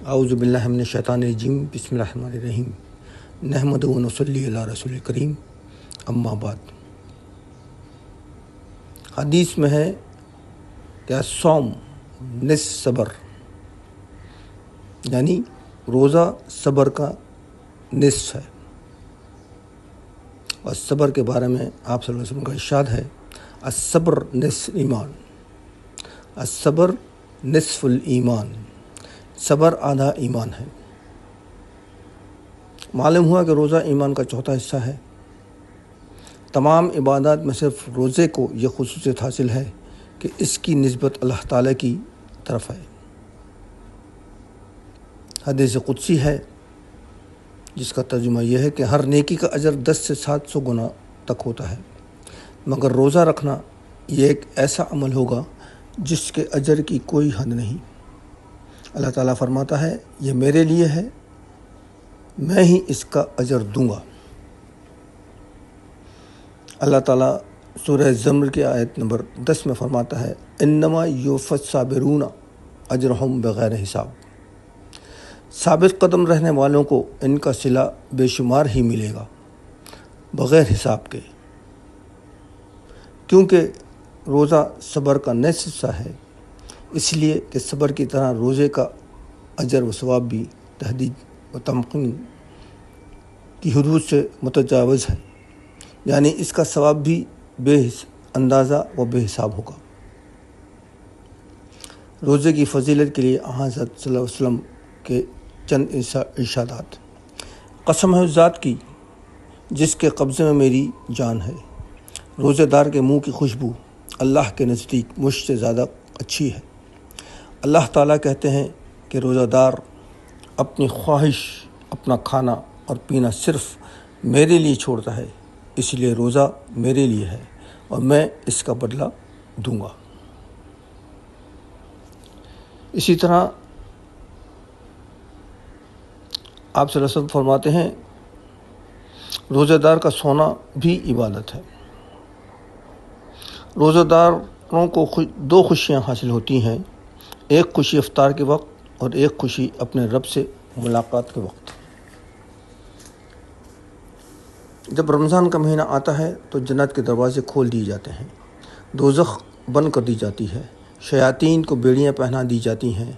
اعوذ باللہ من الشیطان الرجیم بسم اللہ الرحمن الرحیم نحمدہ و نصلی علی رسول کریم اما بعد۔ حدیث میں ہے کہ الصوم نصف صبر، یعنی روزہ صبر کا نصف ہے۔ اور صبر کے بارے میں آپ صلی اللہ علیہ وسلم کا ارشاد ہے الصبر نصف ایمان، الصبر نصف الایمان، صبر آدھا ایمان ہے۔ معلوم ہوا کہ روزہ ایمان کا چوتھا حصہ ہے۔ تمام عبادات میں صرف روزے کو یہ خصوصیت حاصل ہے کہ اس کی نسبت اللہ تعالیٰ کی طرف ہے۔ حدیث قدسی ہے جس کا ترجمہ یہ ہے کہ ہر نیکی کا اجر 10 سے 700 گنا تک ہوتا ہے، مگر روزہ رکھنا یہ ایک ایسا عمل ہوگا جس کے اجر کی کوئی حد نہیں۔ اللہ تعالیٰ فرماتا ہے یہ میرے لیے ہے، میں ہی اس کا اجر دوں گا۔ اللہ تعالیٰ سورہ زمر کی آیت نمبر 10 میں فرماتا ہے انما یوفی الصابرون اجرہم بغیر حساب، ثابت قدم رہنے والوں کو ان کا صلہ بے شمار ہی ملے گا بغیر حساب کے، کیونکہ روزہ صبر کا نصف حصہ ہے، اس لیے کہ صبر کی طرح روزے کا اجر و ثواب بھی تحدید و تمکین کی حدود سے متجاوز ہے، یعنی اس کا ثواب بھی بے اندازہ و بے حساب ہوگا۔ روزے کی فضیلت کے لیے حضرت صلی اللہ علیہ وسلم کے چند ارشادات۔ قسم ہے اس ذات کی جس کے قبضے میں میری جان ہے، روزے دار کے منہ کی خوشبو اللہ کے نزدیک مجھ سے زیادہ اچھی ہے۔ اللہ تعالیٰ کہتے ہیں کہ روزہ دار اپنی خواہش، اپنا کھانا اور پینا صرف میرے لیے چھوڑتا ہے، اس لیے روزہ میرے لیے ہے اور میں اس کا بدلہ دوں گا۔ اسی طرح آپ صلی اللہ علیہ وسلم فرماتے ہیں روزہ دار کا سونا بھی عبادت ہے۔ روزہ داروں کو دو خوشیاں حاصل ہوتی ہیں، ایک خوشی افطار کے وقت اور ایک خوشی اپنے رب سے ملاقات کے وقت۔ جب رمضان کا مہینہ آتا ہے تو جنت کے دروازے کھول دیے جاتے ہیں، دوزخ بند کر دی جاتی ہے، شیاطین کو بیڑیاں پہنا دی جاتی ہیں،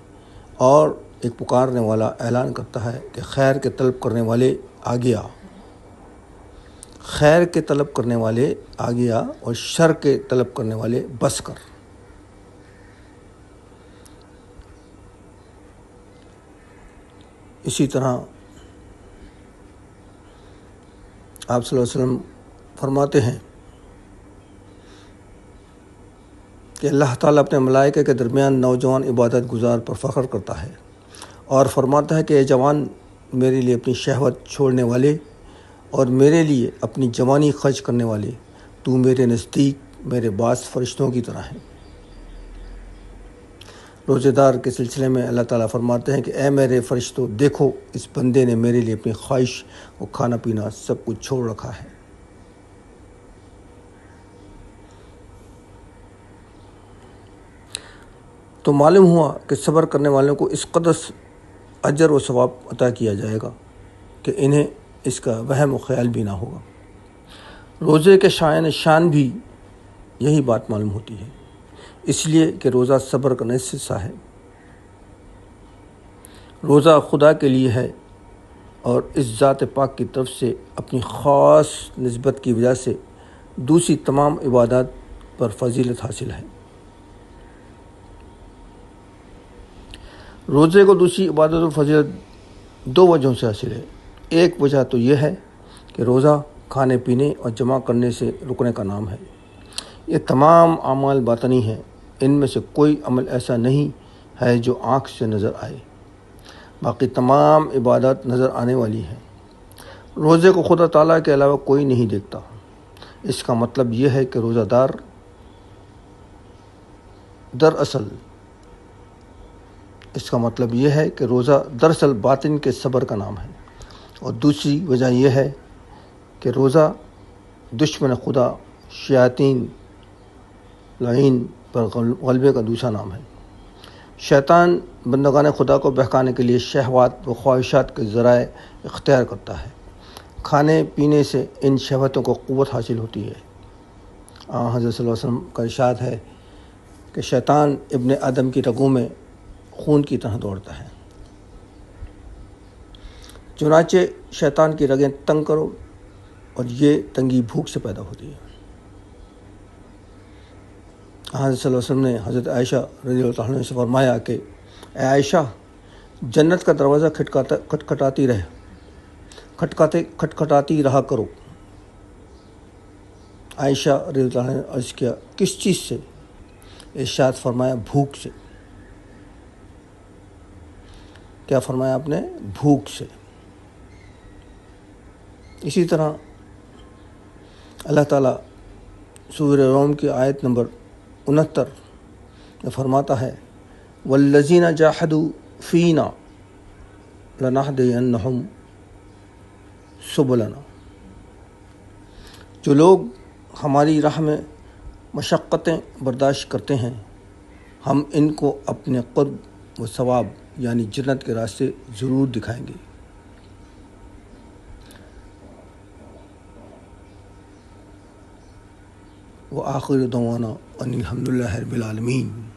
اور ایک پکارنے والا اعلان کرتا ہے کہ خیر کے طلب کرنے والے آگے آ، خیر کے طلب کرنے والے آگے آ اور شر کے طلب کرنے والے بس کر۔ اسی طرح آپ صلی اللہ علیہ وسلم فرماتے ہیں کہ اللہ تعالیٰ اپنے ملائکہ کے درمیان نوجوان عبادت گزار پر فخر کرتا ہے اور فرماتا ہے کہ اے جوان، میرے لیے اپنی شہوت چھوڑنے والے اور میرے لیے اپنی جوانی خرچ کرنے والے، تو میرے نزدیک میرے بعض فرشتوں کی طرح ہیں۔ روزے دار کے سلسلے میں اللہ تعالیٰ فرماتے ہیں کہ اے میرے فرشتوں، دیکھو اس بندے نے میرے لیے اپنی خواہش اور کھانا پینا سب کچھ چھوڑ رکھا ہے۔ تو معلوم ہوا کہ صبر کرنے والوں کو اس قدر اجر و ثواب عطا کیا جائے گا کہ انہیں اس کا وہم و خیال بھی نہ ہوگا۔ روزے کے شان بھی یہی بات معلوم ہوتی ہے، اس لیے کہ روزہ صبر کا نصف حصہ ہے۔ روزہ خدا کے لیے ہے اور اس ذات پاک کی طرف سے اپنی خاص نسبت کی وجہ سے دوسری تمام عبادات پر فضیلت حاصل ہے۔ روزے کو دوسری عبادت و فضیلت دو وجہوں سے حاصل ہے۔ ایک وجہ تو یہ ہے کہ روزہ کھانے پینے اور جمع کرنے سے رکنے کا نام ہے۔ یہ تمام اعمال باطنی ہیں، ان میں سے کوئی عمل ایسا نہیں ہے جو آنکھ سے نظر آئے، باقی تمام عبادات نظر آنے والی ہیں۔ روزے کو خدا تعالیٰ کے علاوہ کوئی نہیں دیکھتا۔ اس کا مطلب یہ ہے کہ روزہ دار دراصل باطن کے صبر کا نام ہے، اور دوسری وجہ یہ ہے کہ روزہ دشمن خدا شیاطین لعین پر غلبے کا دوسرا نام ہے۔ شیطان بندگان خدا کو بہکانے کے لیے شہوات و خواہشات کے ذرائع اختیار کرتا ہے۔ کھانے پینے سے ان شہوتوں کو قوت حاصل ہوتی ہے۔ حضرت صلی اللہ علیہ وسلم کا ارشاد ہے کہ شیطان ابن آدم کی رگوں میں خون کی طرح دوڑتا ہے، چنانچہ شیطان کی رگیں تنگ کرو، اور یہ تنگی بھوک سے پیدا ہوتی ہے۔ حضرت صلی اللہ علیہ وسلم نے حضرت عائشہ رضی اللہ عنہا سے فرمایا کہ اے عائشہ، جنت کا دروازہ کھٹکھٹاتی رہا کرو۔ عائشہ رضی اللہ عنہا نے عرض کیا، کس چیز سے؟ ارشاد فرمایا، بھوک سے۔ کیا فرمایا آپ نے؟ بھوک سے۔ اسی طرح اللہ تعالیٰ سورہ روم کی آیت نمبر 69 میں فرماتا ہے، والذین جاہدوا فینا لنہدینہم سبلنا۔ جو لوگ ہماری راہ میں مشقتیں برداشت کرتے ہیں، ہم ان کو اپنے قرب و ثواب یعنی جنت کے راستے ضرور دکھائیں گے۔ وآخر دعوانا ان الحمد للہ رب العالمین۔